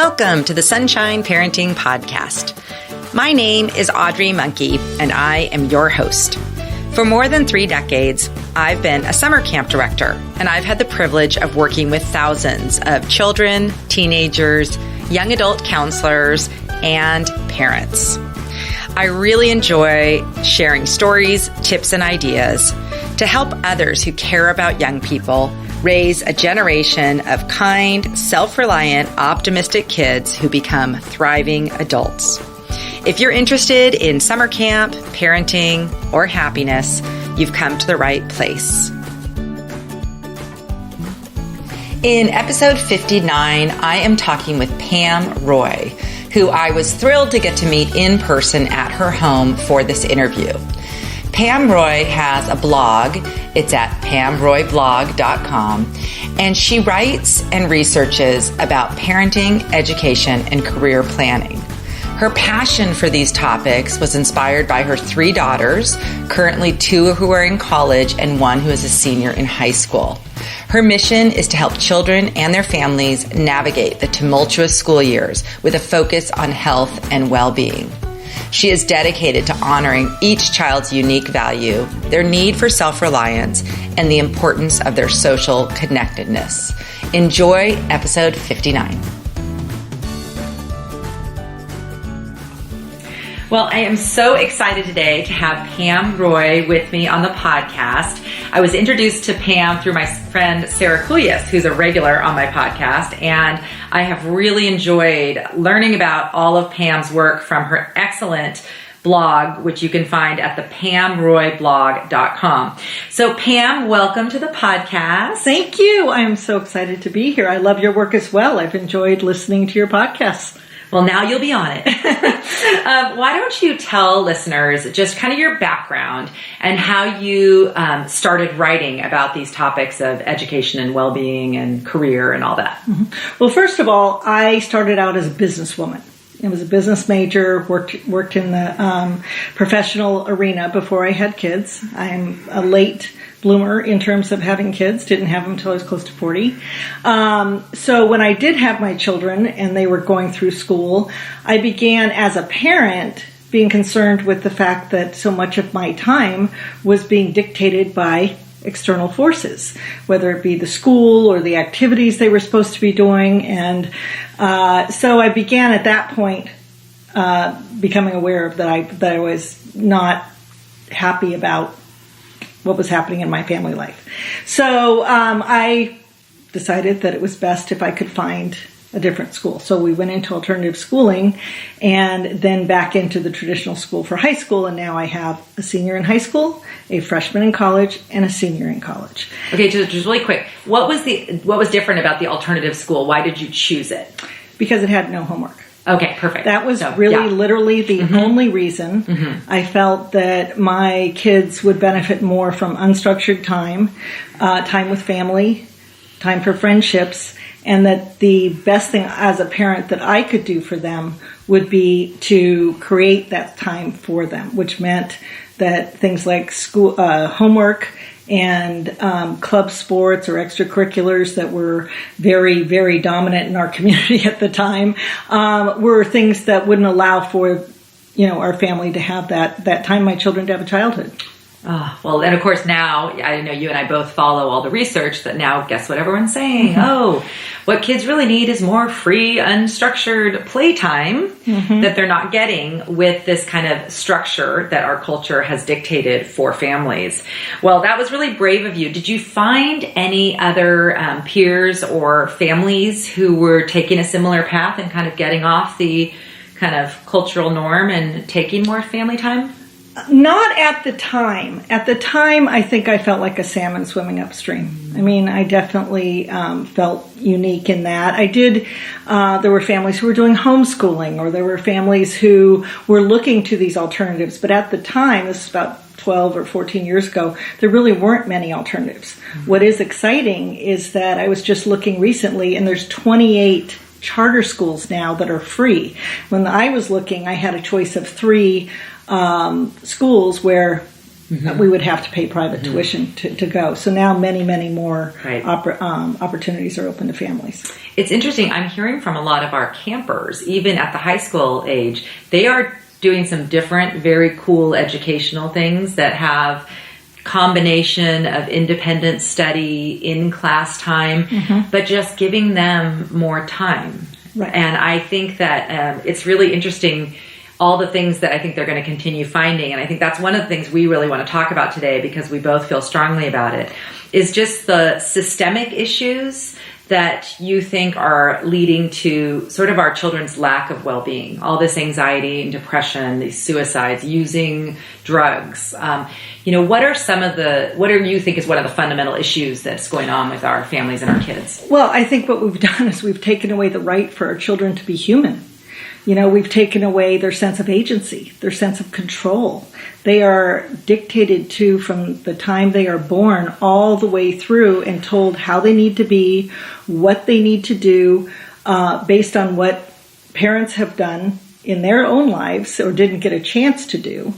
Welcome to the Sunshine Parenting Podcast. My name is Audrey Monkey, and I am your host. For more than 3 decades, I've been a summer camp director, and I've had the privilege of working with thousands of children, teenagers, young adult counselors, and parents. I really enjoy sharing stories, tips, and ideas to help others who care about young people raise a generation of kind, self-reliant, optimistic kids who become thriving adults. If you're interested in summer camp, parenting, or happiness, you've come to the right place. In episode 59, I am talking with Pam Roy, who I was thrilled to get to meet in person at her home for this interview. Pam Roy has a blog. It's at pamroyblog.com, and she writes and researches about parenting, education, and career planning. Her passion for these topics was inspired by her 3 daughters, currently 2 who are in college and 1 who is a senior in high school. Her mission is to help children and their families navigate the tumultuous school years with a focus on health and well-being. She is dedicated to honoring each child's unique value, their need for self-reliance, and the importance of their social connectedness. Enjoy episode 59. Well, I am so excited today to have Pam Roy with me on the podcast. I was introduced to Pam through my friend Sarah Cluyes, who's a regular on my podcast, and I have really enjoyed learning about all of Pam's work from her excellent blog, which you can find at the pamroyblog.com. So Pam, welcome to the podcast. Thank you. I am so excited to be here. I love your work as well. I've enjoyed listening to your podcasts. Well, now you'll be on it. Why don't you tell listeners just kind of your background and how you started writing about these topics of education and well-being and career and all that? Mm-hmm. Well, first of all, I started out as a businesswoman. I was a business major, worked in the professional arena before I had kids. I'm a late bloomer in terms of having kids. Didn't have them until I was close to 40. So when I did have my children and they were going through school, I began as a parent being concerned with the fact that so much of my time was being dictated by external forces, whether it be the school or the activities they were supposed to be doing. And so I began at that point becoming aware of that I was not happy about what was happening in my family life. So I decided that it was best if I could find a different school. So we went into alternative schooling and then back into the traditional school for high school. And now I have a senior in high school, a freshman in college, and a senior in college. Okay, just really quick. What was different about the alternative school? Why did you choose it? Because it had no homework. Okay, perfect. That was literally the only reason. I felt that my kids would benefit more from unstructured time, time with family, time for friendships, and that the best thing as a parent that I could do for them would be to create that time for them, which meant that things like school, homework, and club sports or extracurriculars that were very, very dominant in our community at the time were things that wouldn't allow for, our family to have that time, my children to have a childhood. Oh, well, and of course now, I know you and I both follow all the research that now, guess what everyone's saying? Oh, what kids really need is more free, unstructured playtime that they're not getting with this kind of structure that our culture has dictated for families. Well, that was really brave of you. Did you find any other peers or families who were taking a similar path and kind of getting off the kind of cultural norm and taking more family time? Not at the time. At the time, I think I felt like a salmon swimming upstream. I mean, I definitely felt unique in that. There were families who were doing homeschooling, or there were families who were looking to these alternatives. But at the time, this is about 12 or 14 years ago, there really weren't many alternatives. What is exciting is that I was just looking recently, and there's 28 charter schools now that are free. When I was looking, I had a choice of 3 schools where we would have to pay private tuition to go. So now many more opportunities are open to families. It's interesting. I'm hearing from a lot of our campers, even at the high school age, they are doing some different, very cool educational things that have combination of independent study, in-class time, but just giving them more time. Right. And I think that it's really interesting, all the things that I think they're going to continue finding. And I think that's one of the things we really want to talk about today, because we both feel strongly about it, is just the systemic issues that you think are leading to sort of our children's lack of well-being, all this anxiety and depression, these suicides, using drugs. What do you think is one of the fundamental issues that's going on with our families and our kids? Well, I think what we've done is we've taken away the right for our children to be human. We've taken away their sense of agency, their sense of control. They are dictated to from the time they are born all the way through and told how they need to be, what they need to do, based on what parents have done in their own lives or didn't get a chance to do.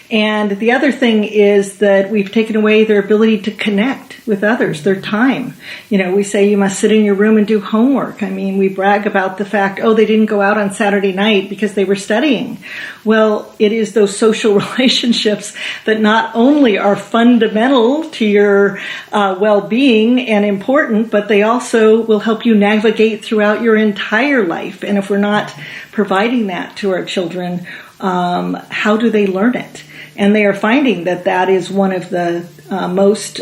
And the other thing is that we've taken away their ability to connect with others, their time. We say you must sit in your room and do homework. I mean, we brag about the fact, they didn't go out on Saturday night because they were studying. Well, it is those social relationships that not only are fundamental to your well-being and important, but they also will help you navigate throughout your entire life. And if we're not providing that to our children, how do they learn it? And they are finding that is one of the most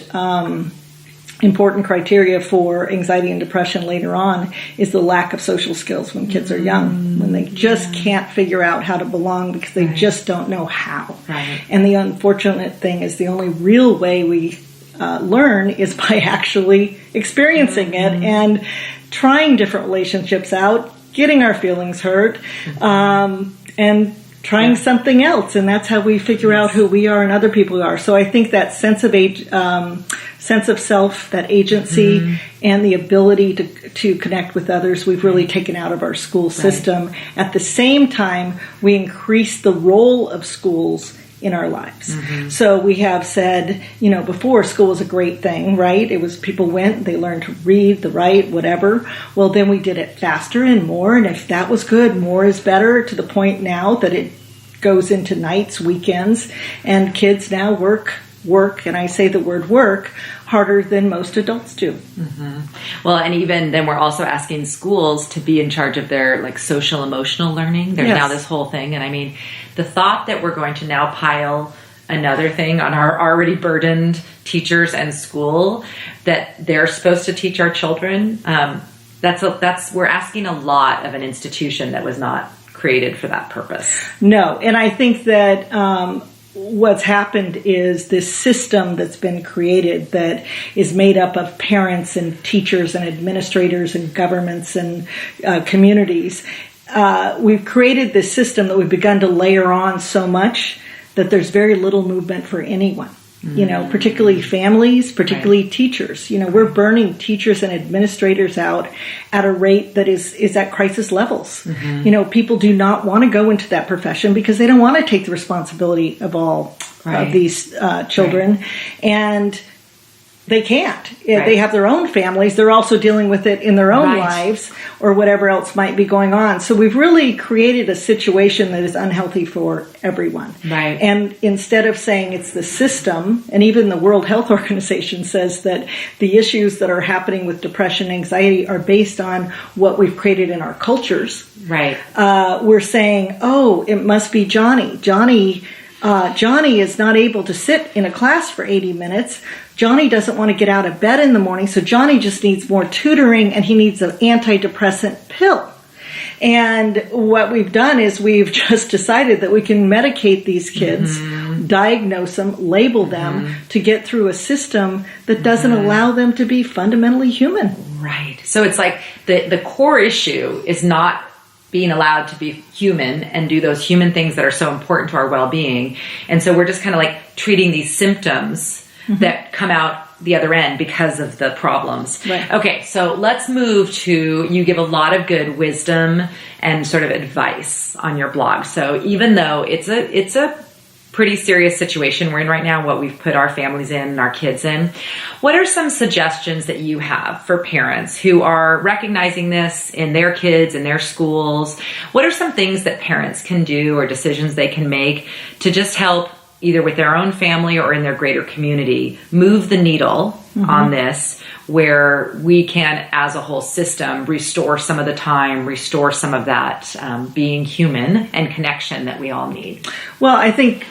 important criteria for anxiety and depression later on, is the lack of social skills when kids are young, when they just can't figure out how to belong because they just don't know how. Right. And the unfortunate thing is the only real way we learn is by actually experiencing it and trying different relationships out, getting our feelings hurt, and trying something else. And that's how we figure out who we are and other people are. So I think that sense of self, that agency, and the ability to connect with others, we've really taken out of our school system. Right. At the same time, we increase the role of schools in our lives. So we have said, before, school was a great thing, right? It was people went, they learned to read, to write, whatever. Well, then we did it faster and more, and if that was good, more is better, to the point now that it goes into nights, weekends, and kids now work, and I say the word work, harder than most adults do. Well, and even then we're also asking schools to be in charge of their social emotional learning. There's now this whole thing. And I mean, the thought that we're going to now pile another thing on our already burdened teachers and school that they're supposed to teach our children, we're asking a lot of an institution that was not created for that purpose. No, and I think that what's happened is this system that's been created that is made up of parents and teachers and administrators and governments and communities. We've created this system that we've begun to layer on so much that there's very little movement for anyone. Particularly families, particularly teachers. We're burning teachers and administrators out at a rate that is at crisis levels. People do not want to go into that profession because they don't want to take the responsibility of all of these children. And they can't. They have their own families. They're also dealing with it in their own lives or whatever else might be going on. So we've really created a situation that is unhealthy for everyone. Right. And instead of saying it's the system, and even the World Health Organization says that the issues that are happening with depression and anxiety are based on what we've created in our cultures. Right. We're saying, it must be Johnny. Johnny is not able to sit in a class for 80 minutes. Johnny doesn't want to get out of bed in the morning, so Johnny just needs more tutoring and he needs an antidepressant pill. And what we've done is we've just decided that we can medicate these kids, diagnose them, label them to get through a system that doesn't allow them to be fundamentally human. Right. So it's like the core issue is not being allowed to be human and do those human things that are so important to our well-being. And so we're just kind of treating these symptoms that come out the other end because of the problems. Right. Okay, so let's move to, you give a lot of good wisdom and sort of advice on your blog. So even though it's a pretty serious situation we're in right now, what we've put our families in and our kids in. What are some suggestions that you have for parents who are recognizing this in their kids, in their schools? What are some things that parents can do or decisions they can make to just help either with their own family or in their greater community move the needle on this, where we can, as a whole system, restore some of the time, restore some of that being human and connection that we all need? Well, I think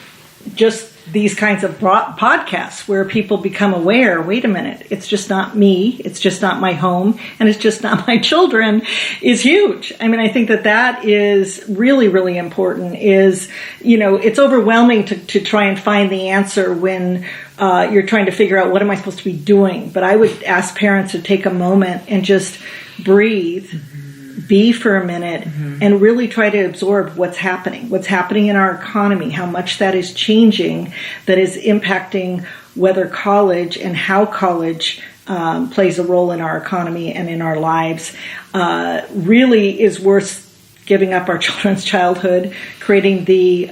just these kinds of podcasts where people become aware, wait a minute, it's just not me, it's just not my home, and it's just not my children, is huge. I mean, I think that is really, really important. Is, it's overwhelming to try and find the answer when you're trying to figure out what am I supposed to be doing. But I would ask parents to take a moment and just breathe, be for a minute, and really try to absorb what's happening in our economy, how much that is changing, that is impacting whether college and how college plays a role in our economy and in our lives, really is worth giving up our children's childhood, creating the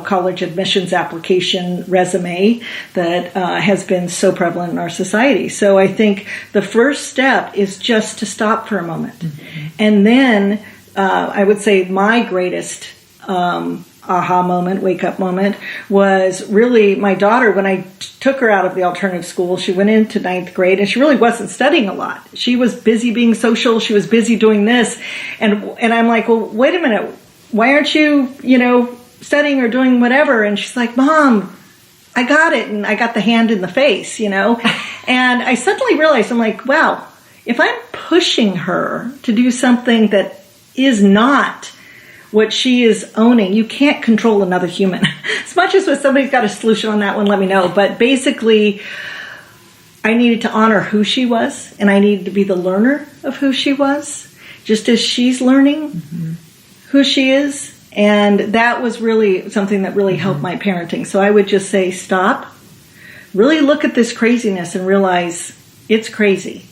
college admissions application resume that has been so prevalent in our society. So I think the first step is just to stop for a moment. And then I would say my greatest aha moment, wake up moment, was really my daughter. When I took her out of the alternative school, she went into 9th grade and she really wasn't studying a lot. She was busy being social. She was busy doing this. And I'm like, well, wait a minute. Why aren't you, studying or doing whatever? And she's like, Mom, I got it. And I got the hand in the face, And I suddenly realized, I'm like, wow, if I'm pushing her to do something that is not what she is owning, you can't control another human. As much as if somebody's got a solution on that one, let me know. But basically, I needed to honor who she was, and I needed to be the learner of who she was, just as she's learning who she is. And that was really something that really helped my parenting. So I would just say, stop, really look at this craziness and realize it's crazy.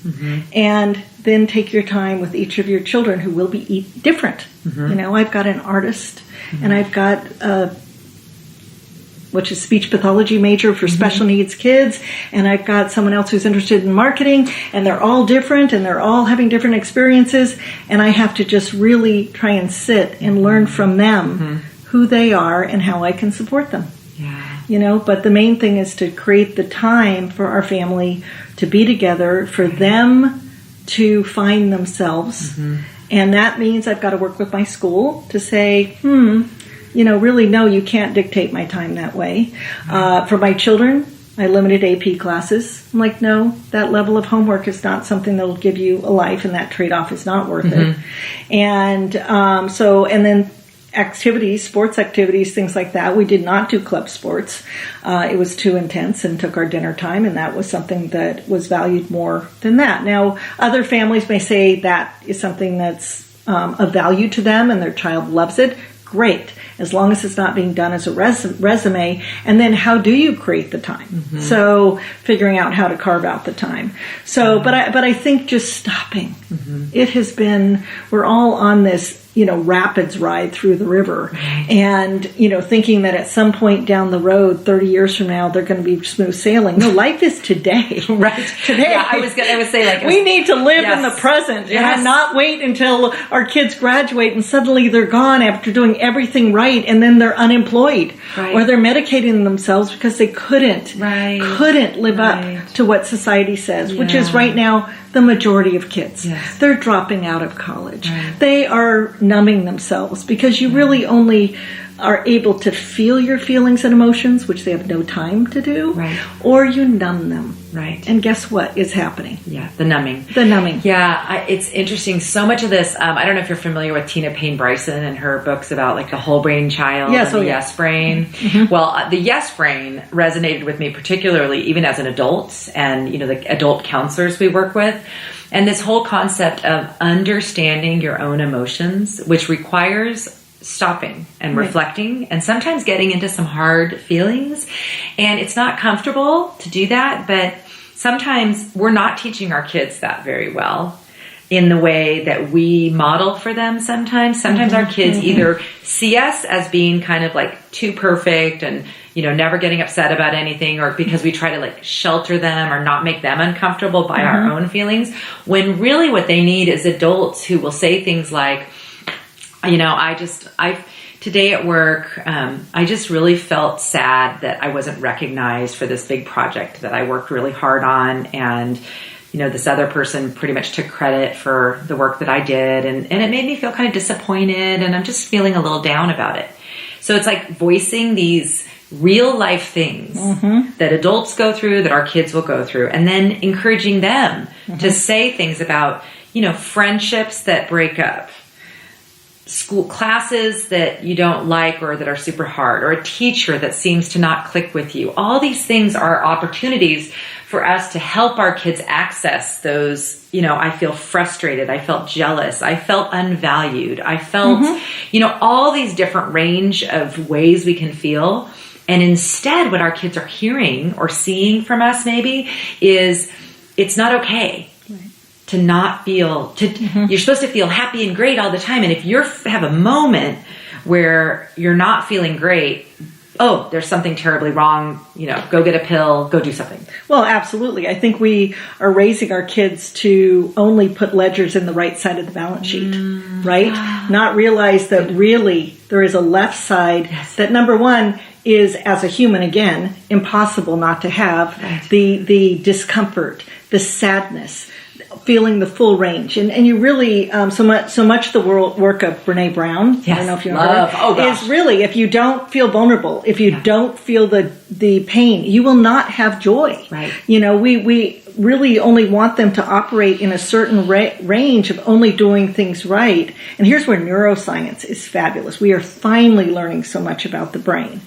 And then take your time with each of your children who will be different. I've got an artist and I've got which is speech pathology major for special needs kids. And I've got someone else who's interested in marketing, and they're all different and they're all having different experiences. And I have to just really try and sit and learn from them who they are and how I can support them. But the main thing is to create the time for our family to be together, for them to find themselves. And that means I've got to work with my school to say, really, no, you can't dictate my time that way. For my children, I limited AP classes. I'm like, no, that level of homework is not something that will give you a life, and that trade-off is not worth it. And and then activities, sports activities, things like that. We did not do club sports. It was too intense and took our dinner time, and that was something that was valued more than that. Now, other families may say that is something that's of value to them and their child loves it. Great, as long as it's not being done as a resume. And then how do you create the time? So figuring out how to carve out the time. So, but I think just stopping. It has been, we're all on this, rapids ride through the river, and, thinking that at some point down the road, 30 years from now, they're going to be smooth sailing. No, life is today. Today. Yeah, I would say we need to live in the present and not wait until our kids graduate and suddenly they're gone after doing everything right, and then they're unemployed or they're medicating themselves because they couldn't live up to what society says, which is right now the majority of kids. They're dropping out of college. They are numbing themselves because you really only are able to feel your feelings and emotions, which they have no time to do, or you numb them. And guess what is happening? The numbing. It's interesting. So much of this, I don't know if you're familiar with Tina Payne Bryson and her books about like the whole brain child and the yes brain. Well, the yes brain resonated with me particularly even as an adult, and the adult counselors we work with. And this whole concept of understanding your own emotions, which requires stopping and reflecting and sometimes getting into some hard feelings. And it's not comfortable to do that, but sometimes we're not teaching our kids that very well. in the way that we model for them sometimes. Sometimes our kids either see us as being kind of like too perfect and, never getting upset about anything, or because we try to like shelter them or not make them uncomfortable by our own feelings, when really what they need is adults who will say things like, today at work, I just really felt sad that I wasn't recognized for this big project that I worked really hard on. And, this other person pretty much took credit for the work that I did. And it made me feel kind of disappointed, and I'm just feeling a little down about it. So it's like voicing these real life things that adults go through, that our kids will go through, and then encouraging them to say things about, friendships that break up, school classes that you don't like or that are super hard, or a teacher that seems to not click with you. All these things are opportunities for us to help our kids access those, I feel frustrated, I felt jealous, I felt unvalued, I felt, all these different range of ways we can feel. And instead, what our kids are hearing or seeing from us maybe is it's not okay to not feel, you're supposed to feel happy and great all the time. And if you have a moment where you're not feeling great, oh, there's something terribly wrong, go get a pill, go do something. Well, absolutely. I think we are raising our kids to only put ledgers in the right side to the balance sheet, right? Not realize that really there is a left side that, number one, is, as a human, again, impossible not to have. The discomfort, the sadness, feeling the full range, and you really so much of the work of Brene Brown. I don't know if you know her, is really, if you don't feel vulnerable, if you don't feel the pain, you will not have joy. Right. We really only want them to operate in a certain range of only doing things right. And here's where neuroscience is fabulous. We are finally learning so much about the brain.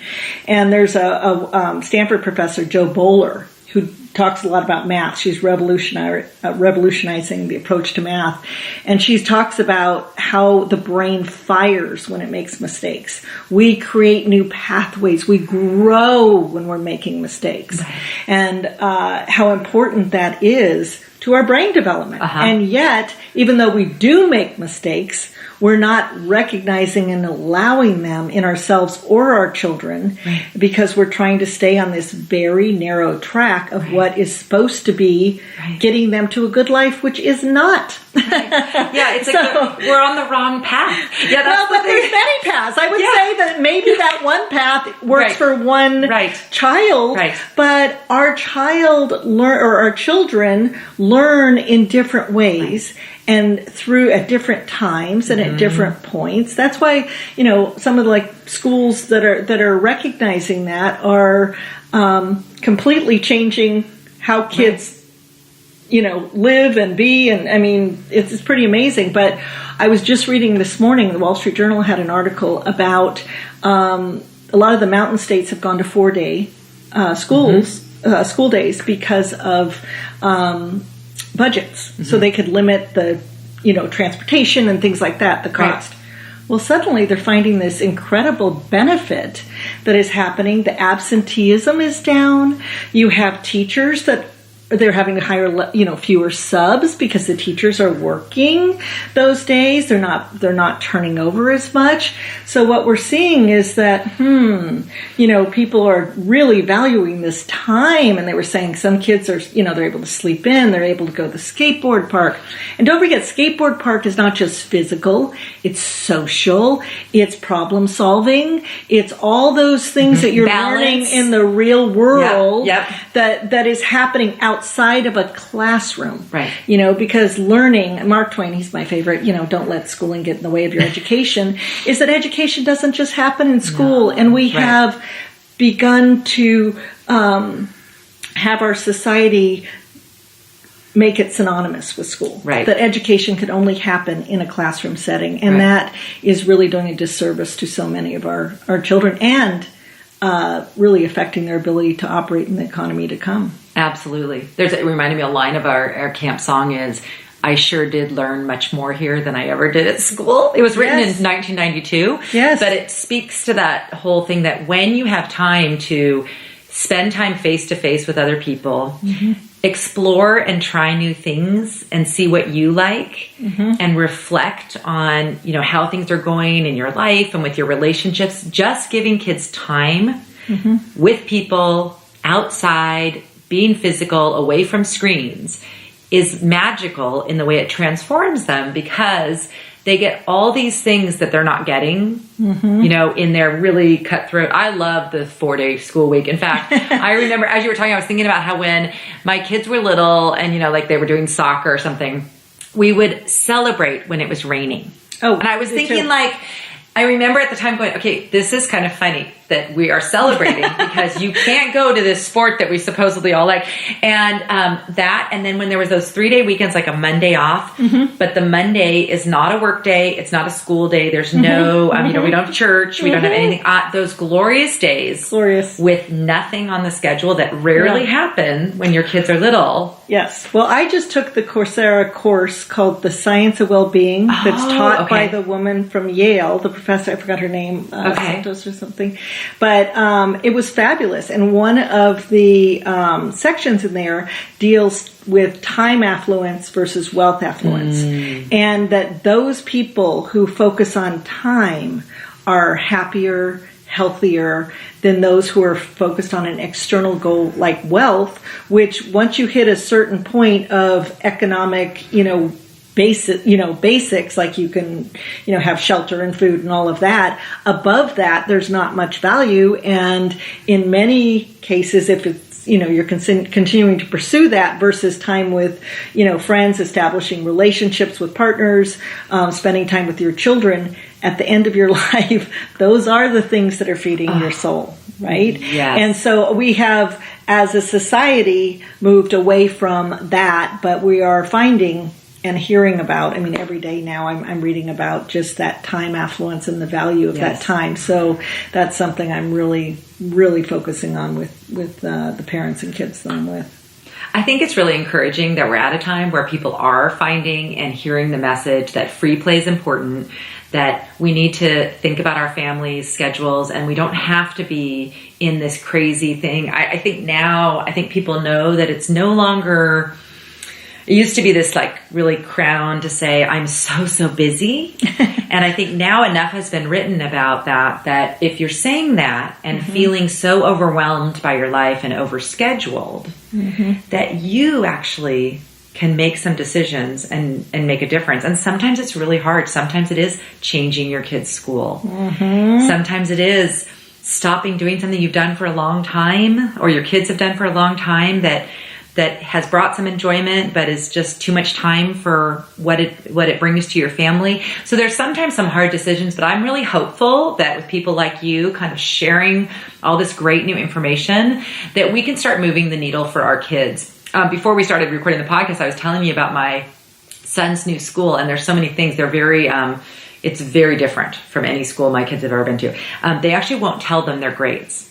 And there's a Stanford professor, Joe Bowler, who talks a lot about math. She's revolutionizing the approach to math. And she talks about how the brain fires when it makes mistakes. We create new pathways. We grow when we're making mistakes. And how important that is to our brain development. And yet, even though we do make mistakes, we're not recognizing and allowing them in ourselves or our children, because we're trying to stay on this very narrow track of what is supposed to be getting them to a good life, which is not. Yeah, it's like we're on the wrong path. Yeah, well, but there's many paths. I would say that maybe that one path works for one child, but our children learn in different ways. And through at different times and at different points. That's why, some of the schools that are recognizing that are completely changing how kids, live and be. And I mean, it's pretty amazing. But I was just reading this morning, the Wall Street Journal had an article about a lot of the mountain states have gone to 4-day school days because of budgets, so they could limit the, transportation and things like that, the cost. Well, suddenly they're finding this incredible benefit that is happening. The absenteeism is down. You have teachers that they're having to hire, fewer subs because the teachers are working those days. They're not turning over as much. So what we're seeing is that, people are really valuing this time. And they were saying some kids are, they're able to sleep in, they're able to go to the skateboard park. And don't forget, skateboard park is not just physical, it's social, it's problem solving, it's all those things that you're learning in the real world that is happening outside of a classroom. Right. Because learning, Mark Twain, he's my favorite, don't let schooling get in the way of your education, is that education doesn't just happen in school. And we have begun to have our society make it synonymous with school. Right. That education could only happen in a classroom setting. And that is really doing a disservice to so many of our children and really affecting their ability to operate in the economy to come. Absolutely. It reminded me a line of our camp song is, I sure did learn much more here than I ever did at school. It was written in 1992. Yes. But it speaks to that whole thing that when you have time to spend time face to face with other people, explore and try new things and see what you like and reflect on, how things are going in your life and with your relationships. Just giving kids time with people outside, being physical, away from screens is magical in the way it transforms them, because they get all these things that they're not getting, in their really cutthroat. I love the 4-day school week. In fact, I remember as you were talking, I was thinking about how when my kids were little and, like they were doing soccer or something, we would celebrate when it was raining. Oh, and I was thinking I remember at the time going, okay, this is kind of funny that we are celebrating because you can't go to this sport that we supposedly all like. And and then when there was those 3-day weekends, like a Monday off, but the Monday is not a work day. It's not a school day. There's no, we don't have church. We don't have anything. Those glorious days with nothing on the schedule that rarely happen when your kids are little. Yes. Well, I just took the Coursera course called The Science of Well-Being that's taught by the woman from Yale, the professor, I forgot her name, Santos or something. But it was fabulous. And one of the sections in there deals with time affluence versus wealth affluence. And that those people who focus on time are happier, healthier than those who are focused on an external goal like wealth, which once you hit a certain point of economic, basics, like you can, have shelter and food and all of that. Above that, there's not much value. And in many cases, if it's, you're continuing to pursue that versus time with, friends, establishing relationships with partners, spending time with your children, at the end of your life, those are the things that are feeding your soul, right? Yes. And so we have, as a society, moved away from that, but we are finding and hearing about, every day now I'm reading about just that time affluence and the value of that time. So that's something I'm really, really focusing on with the parents and kids that I'm with. I think it's really encouraging that we're at a time where people are finding and hearing the message that free play is important, that we need to think about our families' schedules, and we don't have to be in this crazy thing. I think people know that it's no longer... It used to be this really crown to say, I'm so busy. And I think now enough has been written about that if you're saying that and feeling so overwhelmed by your life and overscheduled, that you actually can make some decisions and make a difference. And sometimes it's really hard. Sometimes it is changing your kid's school. Sometimes it is stopping doing something you've done for a long time, or your kids have done for a long time that has brought some enjoyment, but is just too much time for what it brings to your family. So there's sometimes some hard decisions, but I'm really hopeful that with people like you kind of sharing all this great new information, that we can start moving the needle for our kids. Before we started recording the podcast, I was telling you about my son's new school, and there's so many things. They're very, it's very different from any school my kids have ever been to. They actually won't tell them their grades.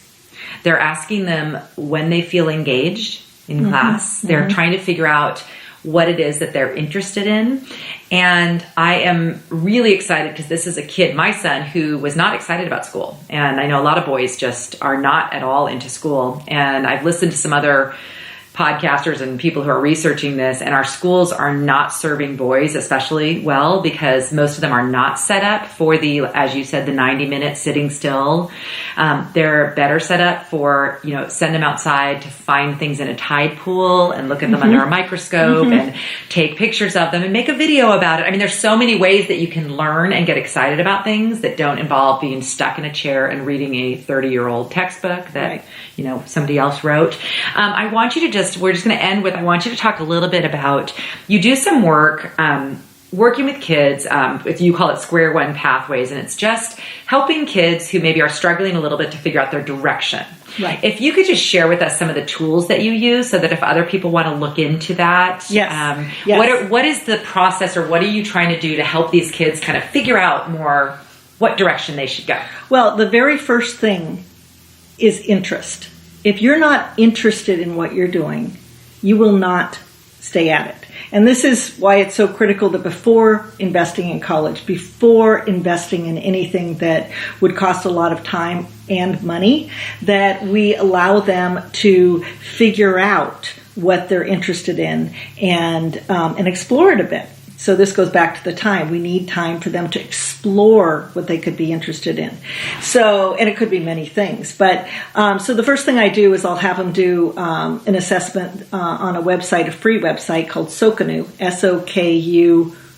They're asking them when they feel engaged in class. They're trying to figure out what it is that they're interested in. And I am really excited because this is a kid, my son, who was not excited about school. And I know a lot of boys just are not at all into school. And I've listened to some other podcasters and people who are researching this, and our schools are not serving boys especially well, because most of them are not set up for the, as you said, the 90-minute sitting still. They're better set up for, send them outside to find things in a tide pool and look at them under a microscope and take pictures of them and make a video about it. There's so many ways that you can learn and get excited about things that don't involve being stuck in a chair and reading a 30-year-old textbook that, somebody else wrote. I want you to we're just going to end with, I want you to talk a little bit about, you do some work working with kids, you call it Square One Pathways, and it's just helping kids who maybe are struggling a little bit to figure out their direction. Right. If you could just share with us some of the tools that you use so that if other people want to look into that, what is the process, or what are you trying to do to help these kids kind of figure out more what direction they should go? Well, the very first thing is interest. If you're not interested in what you're doing, you will not stay at it. And this is why it's so critical that before investing in college, before investing in anything that would cost a lot of time and money, that we allow them to figure out what they're interested in and explore it a bit. So this goes back to the time. We need time for them to explore what they could be interested in. So, and it could be many things. But so the first thing I do is I'll have them do an assessment on a website, a free website called Sokanu,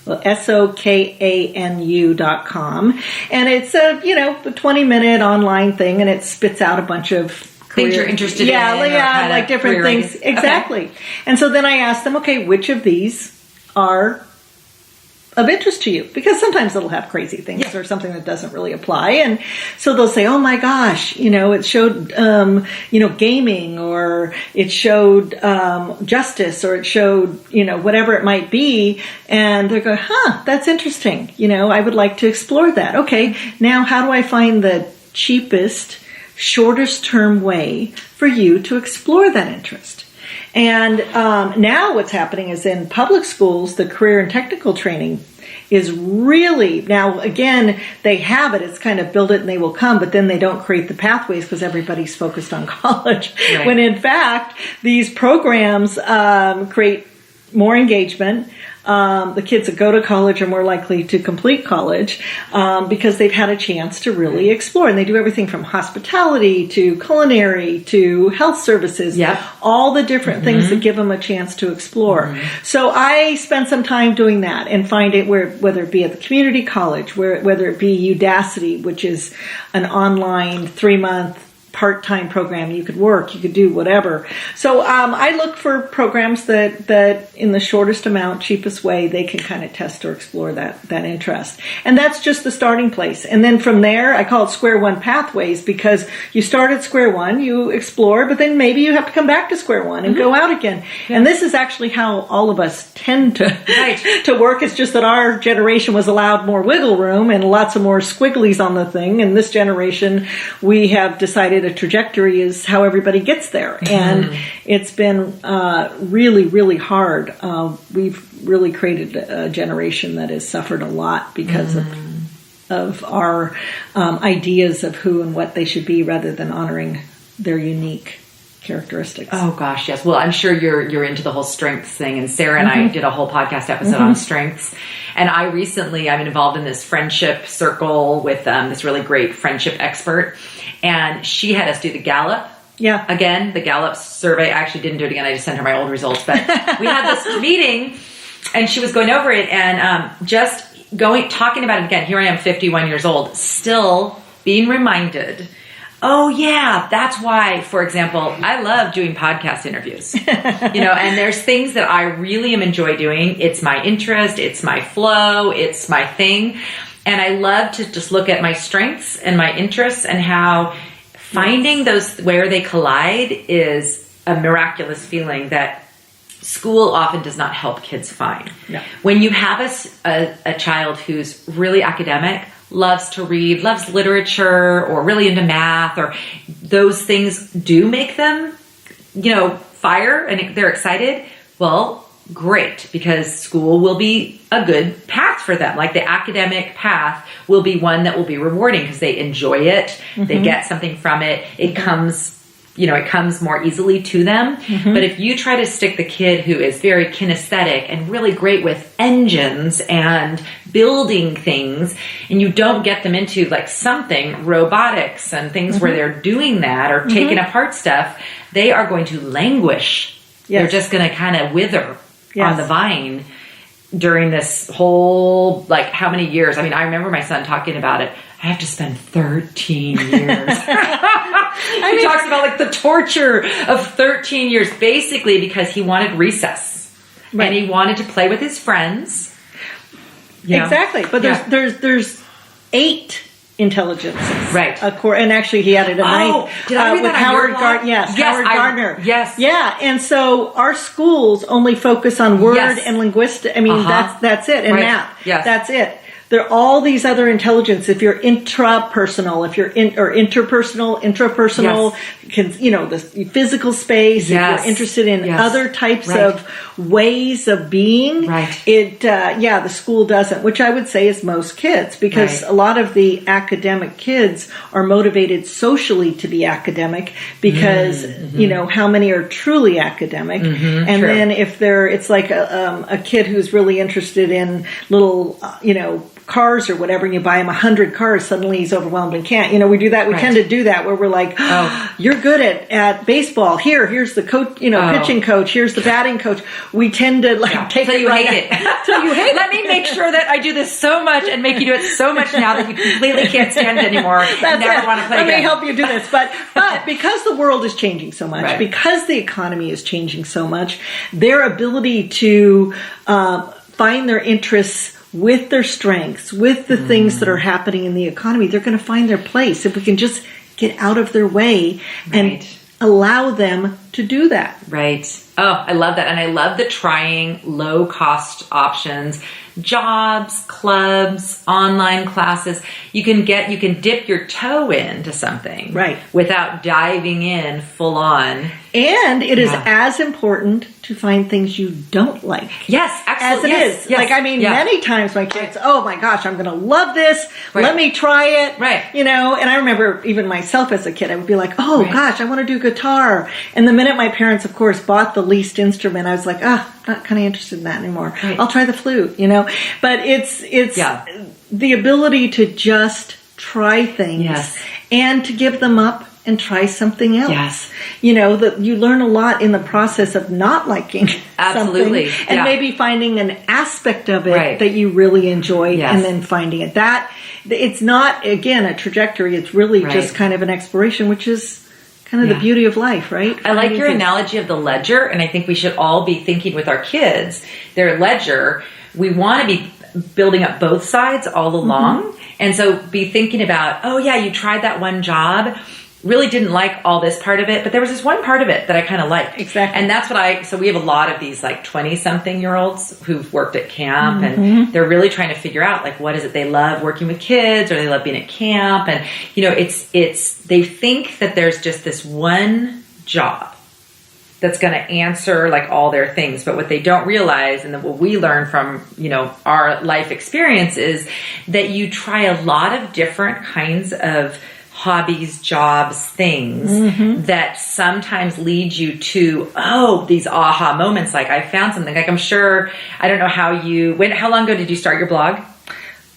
SOKANU.com. And it's a 20-minute online thing, and it spits out a bunch of things you're interested in. Yeah, like different things. Exactly. Okay. And so then I ask them, okay, which of these are of interest to you? Because sometimes it'll have crazy things or something that doesn't really apply. And so they'll say, oh my gosh, it showed, gaming, or it showed justice, or it showed, whatever it might be. And they're going, that's interesting. I would like to explore that. Okay, now how do I find the cheapest, shortest term way for you to explore that interest? And now what's happening is in public schools, the career and technical training is really, now again, they have it, it's kind of build it and they will come, but then they don't create the pathways because everybody's focused on college. Right. When in fact, these programs create more engagement. The kids that go to college are more likely to complete college because they've had a chance to really explore. And they do everything from hospitality to culinary to health services, all the different things that give them a chance to explore. So I spend some time doing that and find it whether it be at the community college, whether it be Udacity, which is an online 3-month part-time program. You could work, you could do whatever. So I look for programs that in the shortest amount, cheapest way, they can kind of test or explore that interest. And that's just the starting place. And then from there, I call it square one pathways, because you start at square one, you explore, but then maybe you have to come back to square one and go out again. Yeah. And this is actually how all of us tend to work. It's just that our generation was allowed more wiggle room and lots of more squigglies on the thing. And this generation, we have decided a trajectory is how everybody gets there. And it's been really, really hard. We've really created a generation that has suffered a lot because of our ideas of who and what they should be rather than honoring their unique characteristics. Oh gosh, yes. Well, I'm sure you're into the whole strengths thing, and Sarah and I did a whole podcast episode on strengths. And I'm involved in this friendship circle with this really great friendship expert, and she had us do the Gallup. Yeah. Again, the Gallup survey. I actually didn't do it again. I just sent her my old results, but we had this meeting, and she was going over it and talking about it again. Here I am, 51 years old, still being reminded. Oh yeah, that's why, for example, I love doing podcast interviews, and there's things that I really enjoy doing. It's my interest, it's my flow, it's my thing. And I love to just look at my strengths and my interests and how finding those where they collide is a miraculous feeling that school often does not help kids find. No. When you have a child who's really academic, loves to read, loves literature, or really into math, or those things do make them, fire and they're excited, well, great, because school will be a good path for them. Like the academic path will be one that will be rewarding because they enjoy it, they get something from it, it comes more easily to them. But if you try to stick the kid who is very kinesthetic and really great with engines and building things, and you don't get them into like something, robotics and things where they're doing that or taking apart stuff, they are going to languish. Yes. They're just going to kind of wither on the vine during this whole, like, how many years? I mean, I remember my son talking about it. I have to spend 13 years. He talks about like the torture of 13 years, basically because he wanted recess and he wanted to play with his friends. Exactly. But there's 8 intelligences. Right. And actually he added a 9th with Howard Gardner. Howard Gardner. Yes. Yeah. And so our schools only focus on word and linguistics. I mean, that's it. And math. Yes. That's it. there are all these other intelligence. If you're intrapersonal, if you're intrapersonal, the physical space, if you're interested in other types of ways of being, the school doesn't, which I would say is most kids, because a lot of the academic kids are motivated socially to be academic because, how many are truly academic? And then if it's like a kid who's really interested in little, cars or whatever, and you buy him 100 cars, suddenly he's overwhelmed and can't. We do that. We tend to do that where we're like, you're good at baseball. Here's the coach, pitching coach. Here's the batting coach. We tend to take it right hate it. So you hate it. Let me make sure that I do this so much and make you do it so much now that you completely can't stand it anymore and never want to play again. Let me help you do this. But because the world is changing so much, because the economy is changing so much, their ability to find their interests with their strengths, with the things that are happening in the economy, they're going to find their place if we can just get out of their way and allow them to do that. Right. Oh, I love that. And I love the trying low cost options, jobs, clubs, online classes. You can dip your toe into something without diving in full on. And it is as important to find things you don't like. Yes, absolutely. As it is. Yes. Many times my kids, oh my gosh, I'm going to love this. Let me try it. Right. And I remember even myself as a kid, I would be like, oh gosh, I want to do guitar. And the minute my parents, of course, bought the least instrument, I was like, not kind of interested in that anymore. Right. I'll try the flute, But it's the ability to just try things and to give them up and try something else. Yes. That you learn a lot in the process of not liking something and maybe finding an aspect of it that you really enjoy and then finding it. That it's not, again, a trajectory. It's really just kind of an exploration, which is kind of the beauty of life, right? I like your analogy of the ledger, and I think we should all be thinking with our kids, their ledger, we want to be building up both sides all along. And so be thinking about, you tried that one job, really didn't like all this part of it, but there was this one part of it that I kind of liked. Exactly. And that's what so we have a lot of these 20-something-year-olds who've worked at camp and they're really trying to figure out what is it they love working with kids or they love being at camp. And, they think that there's just this one job that's going to answer all their things. But what they don't realize, and what we learn from, our life experience, is that you try a lot of different kinds of hobbies, jobs, things that sometimes lead you to, these aha moments. I found something. I'm sure, I don't know how long ago did you start your blog?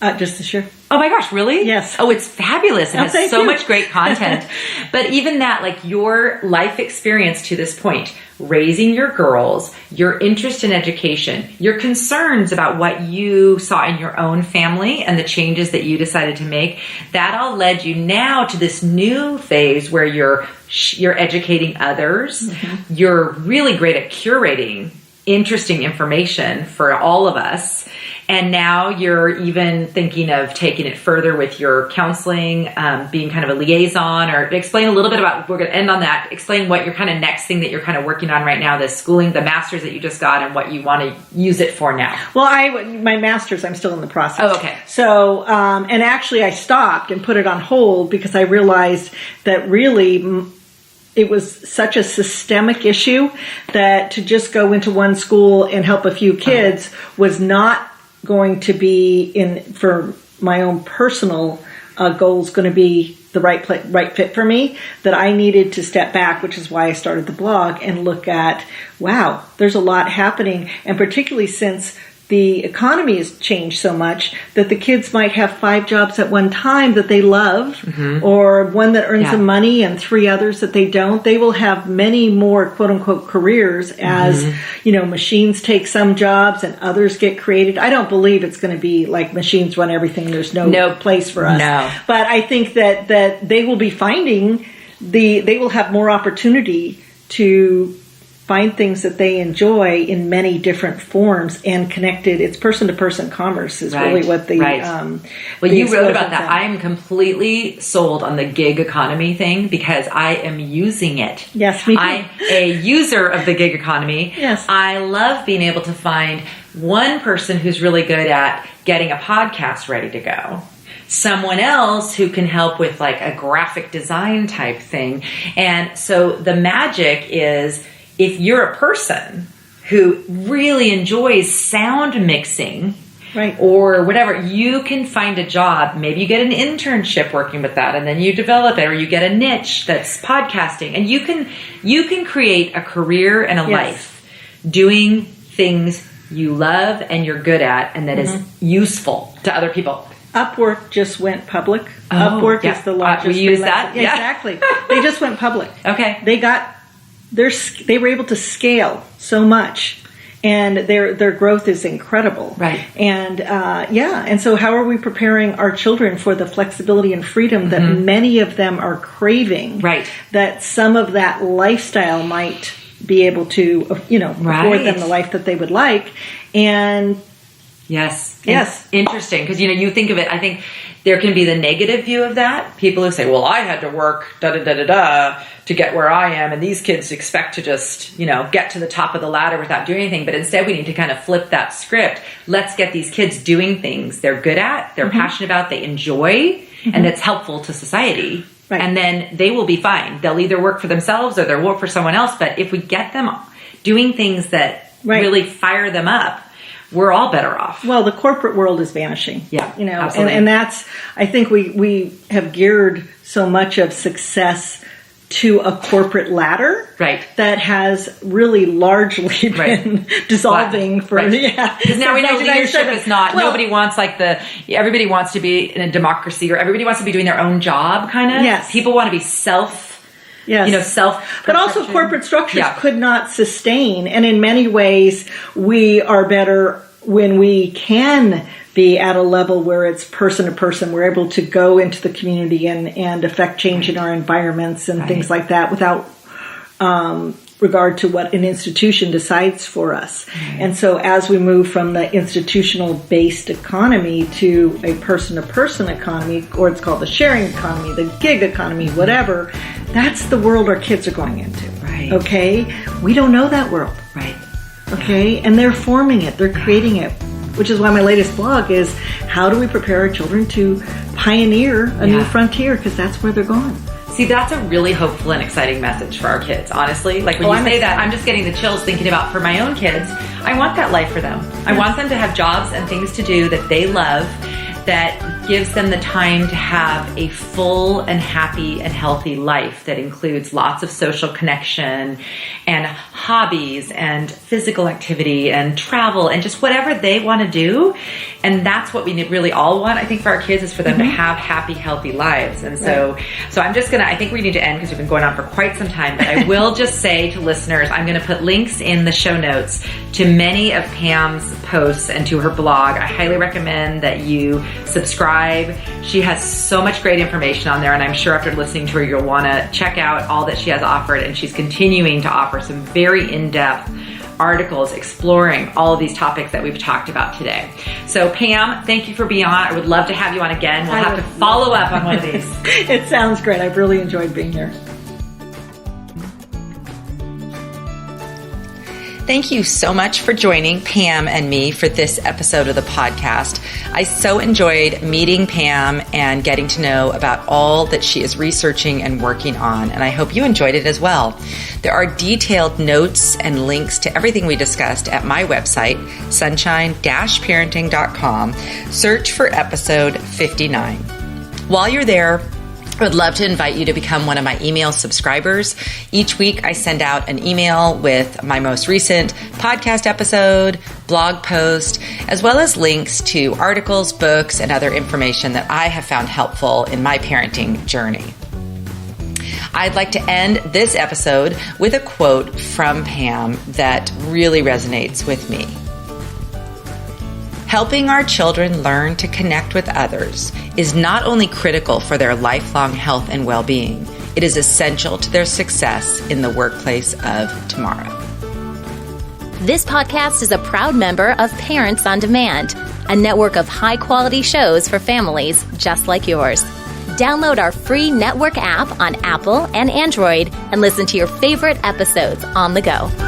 Just this year. Oh my gosh, really? Yes. Oh, it's fabulous. It has so much great content. But even that, your life experience to this point, raising your girls, your interest in education, your concerns about what you saw in your own family and the changes that you decided to make, that all led you now to this new phase where you're educating others. You're really great at curating interesting information for all of us. And now you're even thinking of taking it further with your counseling, being kind of a liaison, or explain a little bit about, we're going to end on that, explain what your kind of next thing that you're kind of working on right now, the schooling, the master's that you just got, and what you want to use it for now. Well, my master's, I'm still in the process. Oh, okay. So, and actually I stopped and put it on hold because I realized that really it was such a systemic issue that to just go into one school and help a few kids was not going to be for my own personal goals going to be the right fit for me, that I needed to step back, which is why I started the blog and look at, wow, there's a lot happening. And particularly since the economy has changed so much that the kids might have 5 jobs at one time that they love, or one that earns them money and 3 others that they don't. They will have many more quote unquote careers as, machines take some jobs and others get created. I don't believe it's going to be like machines run everything. There's no place for us. No. But I think that they will be they will have more opportunity to find things that they enjoy in many different forms and connected. It's person-to-person commerce is really what the well, you wrote about that. I am completely sold on the gig economy thing because I am using it. Yes, me too. I'm a user of the gig economy. Yes. I love being able to find one person who's really good at getting a podcast ready to go. Someone else who can help with like a graphic design type thing. And so the magic is if you're a person who really enjoys sound mixing, right, or whatever, you can find a job. Maybe you get an internship working with that, and then you develop it, or you get a niche that's podcasting, and you can create a career and a life doing things you love and you're good at, and that is useful to other people. Upwork just went public. Oh, Upwork is the largest. We use that. Yeah, exactly. They just went public. Okay. They were able to scale so much, and their growth is incredible. Right. And and so how are we preparing our children for the flexibility and freedom that many of them are craving? Right. That some of that lifestyle might be able to, afford them the life that they would like, and. Yes. Yes. Interesting. Because, you think of it, I think there can be the negative view of that. People who say, well, I had to work to get where I am. And these kids expect to just, get to the top of the ladder without doing anything. But instead we need to kind of flip that script. Let's get these kids doing things they're good at, they're passionate about, they enjoy, and that's helpful to society. Right. And then they will be fine. They'll either work for themselves or they'll work for someone else. But if we get them doing things that really fire them up, we're all better off. Well, the corporate world is vanishing. Yeah, absolutely. And that's, I think we have geared so much of success to a corporate ladder, right? That has really largely been dissolving for Because now we know leadership is not. Nobody wants everybody wants to be in a democracy, or everybody wants to be doing their own job, kind of. Yes, people want to be but also corporate structures could not sustain. And in many ways, we are better when we can be at a level where it's person to person. We're able to go into the community and affect change in our environments and things like that without regard to what an institution decides for us. And so as we move from the institutional-based economy to a person-to-person economy, or it's called the sharing economy, the gig economy, whatever, that's the world our kids are going into. Right. Okay? We don't know that world. Right. Okay? And they're forming it. They're creating it. Which is why my latest blog is, how do we prepare our children to pioneer a new frontier? Because that's where they're going. See, that's a really hopeful and exciting message for our kids, honestly. Like when you say that, I'm just getting the chills thinking about for my own kids. I want that life for them. I want them to have jobs and things to do that they love, that gives them the time to have a full and happy and healthy life that includes lots of social connection and hobbies and physical activity and travel and just whatever they want to do. And that's what we really all want, I think, for our kids, is for them to have happy, healthy lives. And so I'm just going to, I think we need to end because we've been going on for quite some time, but I will just say to listeners, I'm going to put links in the show notes to many of Pam's posts and to her blog. I highly recommend that you subscribe. She has so much great information on there, and I'm sure after listening to her, you'll want to check out all that she has offered. And she's continuing to offer some very in-depth articles exploring all of these topics that we've talked about today. So Pam, thank you for being on. I would love to have you on again. We'll have to follow up on one of these. It sounds great. I've really enjoyed being here. Thank you so much for joining Pam and me for this episode of the podcast. I so enjoyed meeting Pam and getting to know about all that she is researching and working on, and I hope you enjoyed it as well. There are detailed notes and links to everything we discussed at my website, sunshine-parenting.com. Search for episode 59. While you're there, I would love to invite you to become one of my email subscribers. Each week I send out an email with my most recent podcast episode, blog post, as well as links to articles, books, and other information that I have found helpful in my parenting journey. I'd like to end this episode with a quote from Pam that really resonates with me. Helping our children learn to connect with others is not only critical for their lifelong health and well-being, it is essential to their success in the workplace of tomorrow. This podcast is a proud member of Parents on Demand, a network of high-quality shows for families just like yours. Download our free network app on Apple and Android and listen to your favorite episodes on the go.